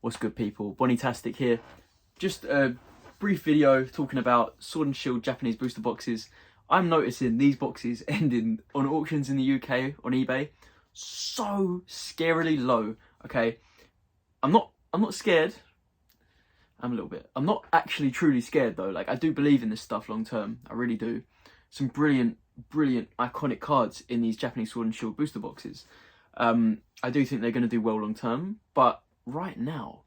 What's good, people? Bonnie-tastic here. Just a brief video talking about Sword and Shield Japanese booster boxes. I'm noticing these boxes ending on auctions in the UK on eBay so scarily low. Okay, I'm not scared. I'm a little bit. I'm not actually truly scared though. Like, I do believe in this stuff long term. I really do. Some brilliant iconic cards in these Japanese Sword and Shield booster boxes. I do think they're going to do well long term, but right now,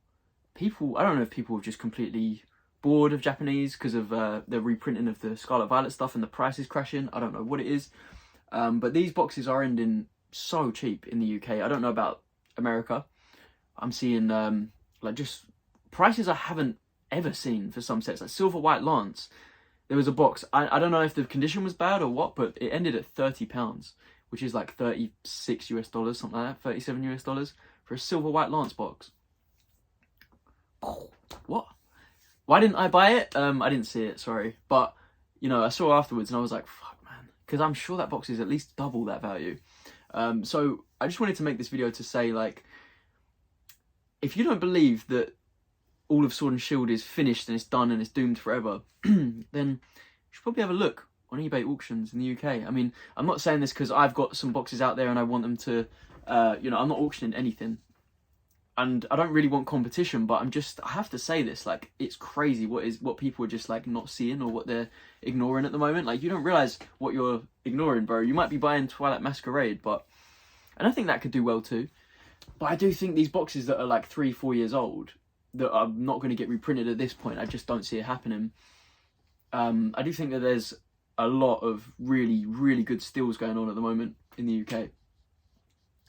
I don't know if people are just completely bored of Japanese because of the reprinting of the Scarlet Violet stuff and the prices crashing. I don't know what it is, but these boxes are ending so cheap in the UK. I don't know about America. I'm seeing like just prices I haven't ever seen for some sets. Like Silver White Lance, there was a box. I don't know if the condition was bad or what, but it ended at £30, which is like $36 US, something like that, $37 US for a Silver White Lance box. What? Why didn't I buy it? I didn't see it, sorry. But, you know, I saw afterwards and I was like, fuck, man. Because I'm sure that box is at least double that value. So I just wanted to make this video to say, like, if you don't believe that all of Sword and Shield is finished and it's done and it's doomed forever, then you should probably have a look on eBay auctions in the UK. I mean, I'm not saying this because I've got some boxes out there and I want them to, you know, I'm not auctioning anything. And I don't really want competition, but I have to say this, like, it's crazy what people are just, like, not seeing or what they're ignoring at the moment. Like, you don't realise what you're ignoring, bro. You might be buying Twilight Masquerade, and I think that could do well too. But I do think these boxes that are, like, 3-4 years old, that are not going to get reprinted at this point, I just don't see it happening. I do think that there's a lot of really good steals going on at the moment in the UK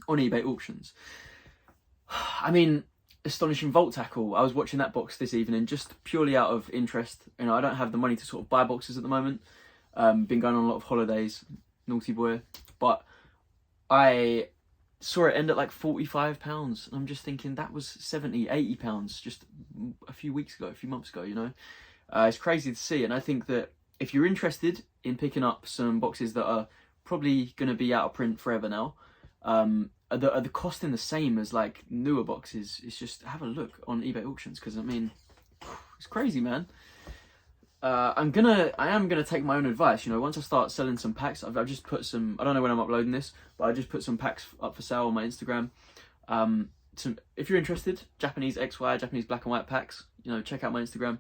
on eBay auctions. I mean, Astonishing Volt Tackle. I was watching that box this evening just purely out of interest. You know, I don't have the money to sort of buy boxes at the moment. Been going on a lot of holidays, naughty boy. But I saw it end at like £45. And I'm just thinking that was £70-80 just a few months ago, you know. It's crazy to see. And I think that if you're interested in picking up some boxes that are probably going to be out of print forever now, are the costing the same as like newer boxes, it's just have a look on eBay auctions, because I mean, it's crazy, man. I am gonna take my own advice. You know, once I start selling some packs, I've just put some, I don't know when I'm uploading this, but I just put some packs up for sale on my Instagram. If you're interested, Japanese XY, Japanese black and white packs, you know, check out my Instagram.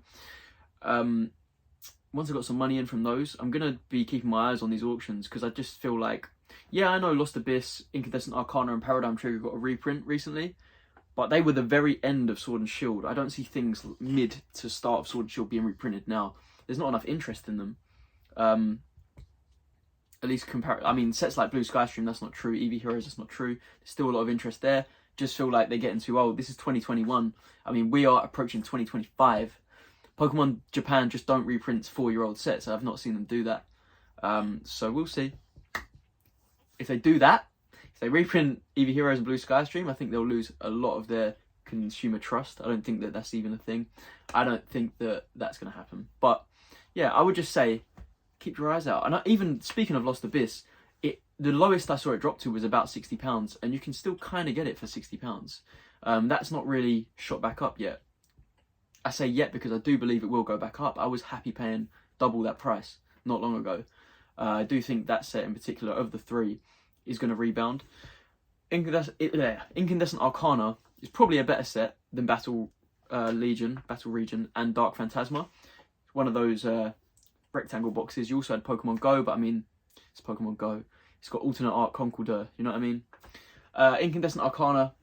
Once I've got some money in from those, I'm gonna be keeping my eyes on these auctions, because I just feel like, yeah, I know Lost Abyss, Incandescent Arcana and Paradigm Trigger got a reprint recently, but they were the very end of Sword and Shield. I don't see things mid to start of Sword and Shield being reprinted now. There's not enough interest in them. At least I mean, sets like Blue Skystream, that's not true. Eevee Heroes, that's not true. There's still a lot of interest there. Just feel like they're getting too old. This is 2021. I mean, we are approaching 2025. Pokemon Japan just don't reprint 4-year-old sets. I've not seen them do that. So we'll see. If they do that, if they reprint Eevee Heroes and Blue Skystream, I think they'll lose a lot of their consumer trust. I don't think that that's even a thing. I don't think that that's going to happen. But yeah, I would just say, keep your eyes out. And even speaking of Lost Abyss, the lowest I saw it drop to was about £60, and you can still kind of get it for £60. That's not really shot back up yet. I say yet because I do believe it will go back up. I was happy paying double that price not long ago. I do think that set in particular, of the three, is going to rebound. Incandescent Arcana is probably a better set than Battle Region, and Dark Phantasma. It's one of those rectangle boxes. You also had Pokemon Go, but I mean, it's Pokemon Go. It's got alternate art Conkeldurr, you know what I mean? Incandescent Arcana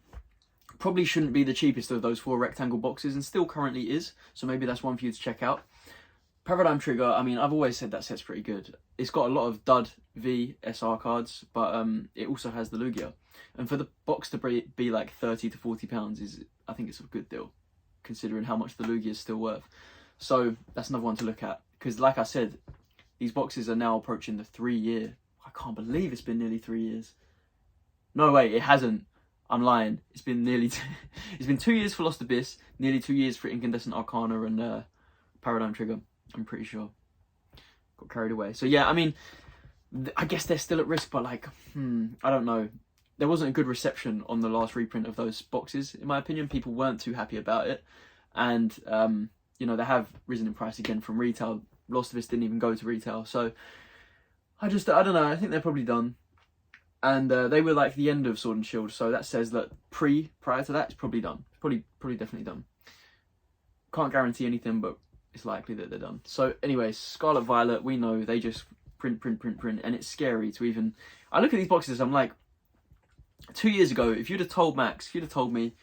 probably shouldn't be the cheapest of those 4 rectangle boxes, and still currently is, so maybe that's one for you to check out. Paradigm Trigger, I mean, I've always said that set's pretty good. It's got a lot of dud vstar cards, but it also has the Lugia. And for the box to be like £30 to £40 I think it's a good deal, considering how much the Lugia is still worth. So that's another one to look at, because like I said, these boxes are now approaching the 3-year. I can't believe it's been nearly 3 years. No, wait, it hasn't. I'm lying. It's been nearly it's been 2 years for Lost Abyss, nearly 2 years for Incandescent Arcana and Paradigm Trigger, I'm pretty sure. Got carried away. So yeah, I mean, I guess they're still at risk, but like, I don't know. there wasn't a good reception on the last reprint of those boxes, in my opinion. People weren't too happy about it, and you know, they have risen in price again from retail. Lost of Us didn't even go to retail, so I don't know. I think they're probably done, and they were like the end of Sword and Shield, so that says that prior to that, it's probably done. Probably definitely done. Can't guarantee anything, but it's likely that they're done. So anyway, Scarlet Violet, we know they just print, and it's scary to even. I look at these boxes, I'm like, 2 years ago, if you'd have told Max, if you'd have told me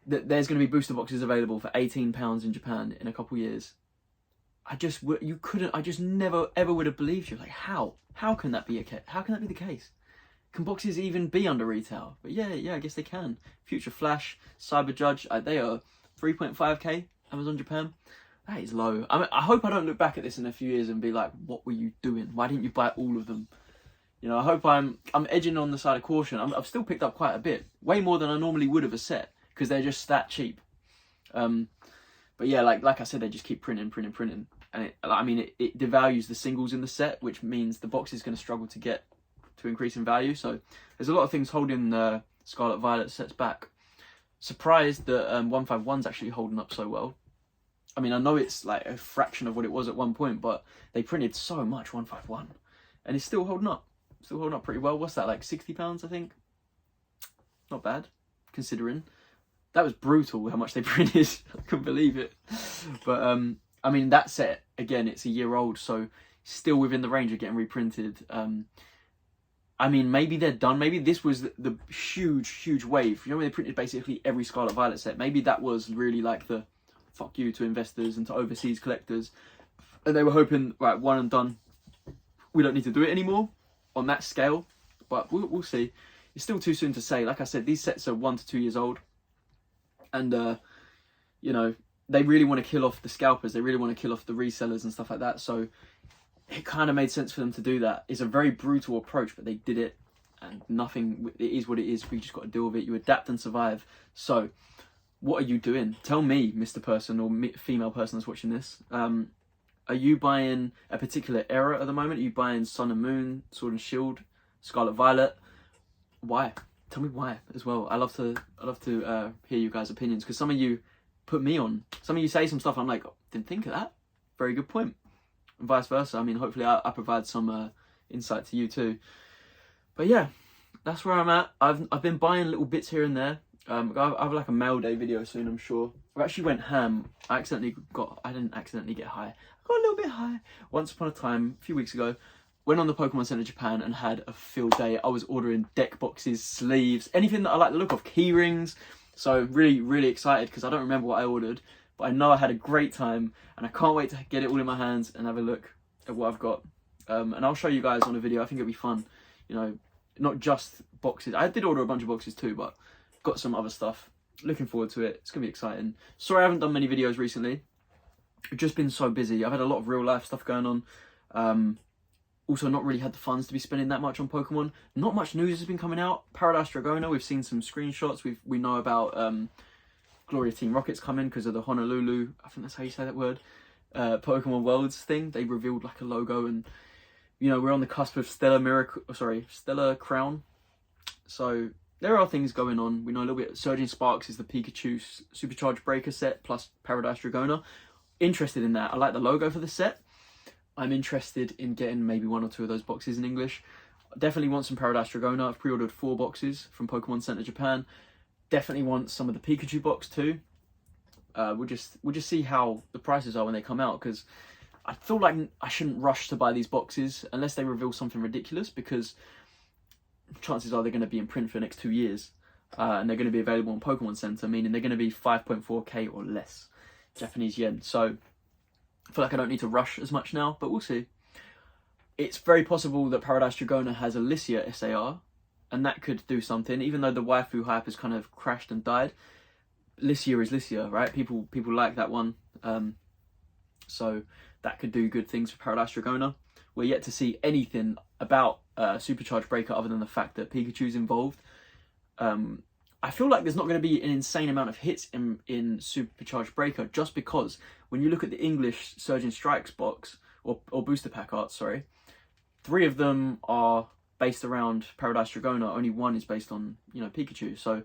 that there's going to be booster boxes available for £18 in Japan in a couple years, I just never ever would have believed you. Like, how can that be how can that be the case? Can boxes even be under retail? But yeah, I guess they can. Future Flash, Cyber Judge, they are 3.5k Amazon Japan. That is low. I mean, I hope I don't look back at this in a few years and be like, what were you doing? Why didn't you buy all of them? You know, I hope I'm edging on the side of caution. I've still picked up quite a bit, way more than I normally would have a set, because they're just that cheap. But yeah, like I said, they just keep printing, and it devalues the singles in the set, which means the box is going to struggle to increase in value. So there's a lot of things holding the Scarlet Violet sets back. Surprised that 151's actually holding up so well. I mean, I know it's like a fraction of what it was at one point, but they printed so much 151, and it's still holding up. Still holding up pretty well. What's that, like £60, I think? Not bad, considering. That was brutal how much they printed. I couldn't believe it. But I mean, that set, again, it's a year old, so still within the range of getting reprinted. I mean, maybe they're done. Maybe this was the huge wave. You know, when they printed basically every Scarlet Violet set, maybe that was really like the fuck you to investors and to overseas collectors, and they were hoping, right, one and done, we don't need to do it anymore on that scale. But we'll see. It's still too soon to say. Like I said, these sets are 1 to 2 years old, and you know, they really want to kill off the scalpers, they really want to kill off the resellers and stuff like that, so it kind of made sense for them to do that. It's a very brutal approach, but they did it, and nothing, it is what it is. We just got to deal with it. You adapt and survive. So what are you doing? Tell me, Mr. Person or female person that's watching this. Are you buying a particular era at the moment? Are you buying Sun and Moon, Sword and Shield, Scarlet Violet? Why? Tell me why as well. I love to hear you guys' opinions, because some of you put me on. Some of you say some stuff and I'm like, oh, didn't think of that. Very good point. And vice versa. I mean, hopefully I provide some insight to you too. But yeah, that's where I'm at. I've been buying little bits here and there. I have like a mail day video soon, I'm sure. I actually went ham. I didn't accidentally get high. I got a little bit high once upon a time, a few weeks ago. Went on the Pokemon Center Japan and had a field day. I was ordering deck boxes, sleeves, anything that I like the look of, key rings. So really excited, because I don't remember what I ordered, but I know I had a great time, and I can't wait to get it all in my hands and have a look at what I've got. And I'll show you guys on a video. I think it'll be fun. You know, not just boxes. I did order a bunch of boxes too, but got some other stuff. Looking forward to it. It's gonna be exciting. Sorry I haven't done many videos recently. I've just been so busy. I've had a lot of real life stuff going on. Also not really had the funds to be spending that much on Pokemon. Not much news has been coming out. Paradise Dragona, we've seen some screenshots. We know about Gloria Team Rocket's coming because of the Honolulu, I think that's how you say that word, Pokemon Worlds thing. They revealed like a logo, and you know, we're on the cusp of Stellar Crown. So there are things going on. We know a little bit. Surging Sparks is the Pikachu Supercharged Breaker set plus Paradise Dragona. Interested in that. I like the logo for the set. I'm interested in getting maybe 1 or 2 of those boxes in English. Definitely want some Paradise Dragona. I've pre-ordered 4 boxes from Pokemon Center Japan. Definitely want some of the Pikachu box too. We'll just see how the prices are when they come out, because I feel like I shouldn't rush to buy these boxes unless they reveal something ridiculous, because chances are they're going to be in print for the next 2 years, and they're going to be available on Pokemon Center, meaning they're going to be 5.4k or less Japanese yen. So I feel like I don't need to rush as much now, but we'll see. It's very possible that Paradise Dragona has a Lugia SAR, and that could do something. Even though the waifu hype has kind of crashed and died, Lugia is Lugia, right? People like that one. So that could do good things for Paradise Dragona. We're yet to see anything about Supercharged Breaker other than the fact that Pikachu's involved. I feel like there's not going to be an insane amount of hits in Supercharged Breaker, just because when you look at the English Surging Strikes box, or booster pack art, sorry, 3 of them are based around Paradise Dragona, only one is based on, you know, Pikachu. So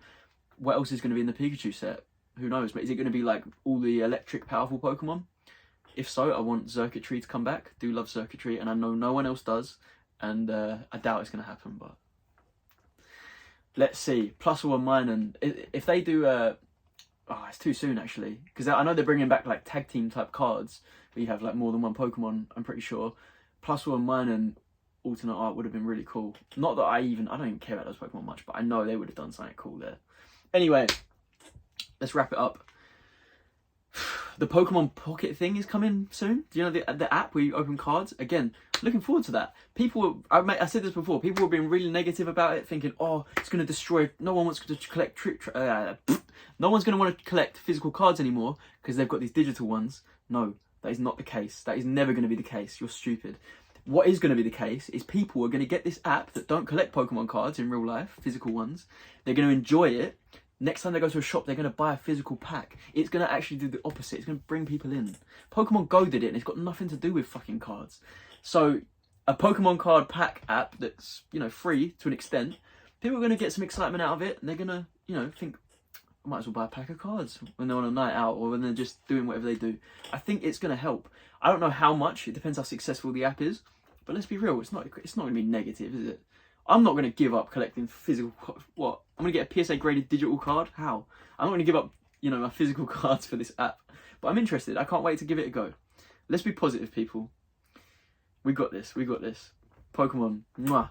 what else is going to be in the Pikachu set? Who knows? But is it going to be like all the electric powerful Pokemon? If so, I want Circuitry to come back. Do love Circuitry, and I know no one else does, and I doubt it's going to happen, but let's see. Plus or minus, and if they do, it's too soon actually, because I know they're bringing back like tag team type cards where you have like more than one Pokemon. I'm pretty sure. Plus or minus and alternate art would have been really cool. Not that I don't even care about those Pokemon much, but I know they would have done something cool there. Anyway, let's wrap it up. The Pokemon Pocket thing is coming soon. Do you know the app where you open cards? Again, looking forward to that. People, I said this before, people were being really negative about it, thinking, oh, it's going to destroy, no one wants to collect, no one's going to want to collect physical cards anymore because they've got these digital ones. No, that is not the case. That is never going to be the case. You're stupid. What is going to be the case is people are going to get this app that don't collect Pokemon cards in real life, physical ones. They're going to enjoy it. Next time they go to a shop, they're going to buy a physical pack. It's going to actually do the opposite. It's going to bring people in. Pokemon Go did it, and it's got nothing to do with fucking cards. So, a Pokemon card pack app that's, you know, free to an extent, people are going to get some excitement out of it, and they're going to, you know, think, I might as well buy a pack of cards when they're on a night out or when they're just doing whatever they do. I think it's going to help. I don't know how much. It depends how successful the app is. But let's be real. It's not going to be negative, is it? I'm not going to give up collecting physical... What? I'm going to get a PSA graded digital card? How? I'm not going to give up, you know, my physical cards for this app. But I'm interested. I can't wait to give it a go. Let's be positive, people. We got this. We got this. Pokemon. Mwah.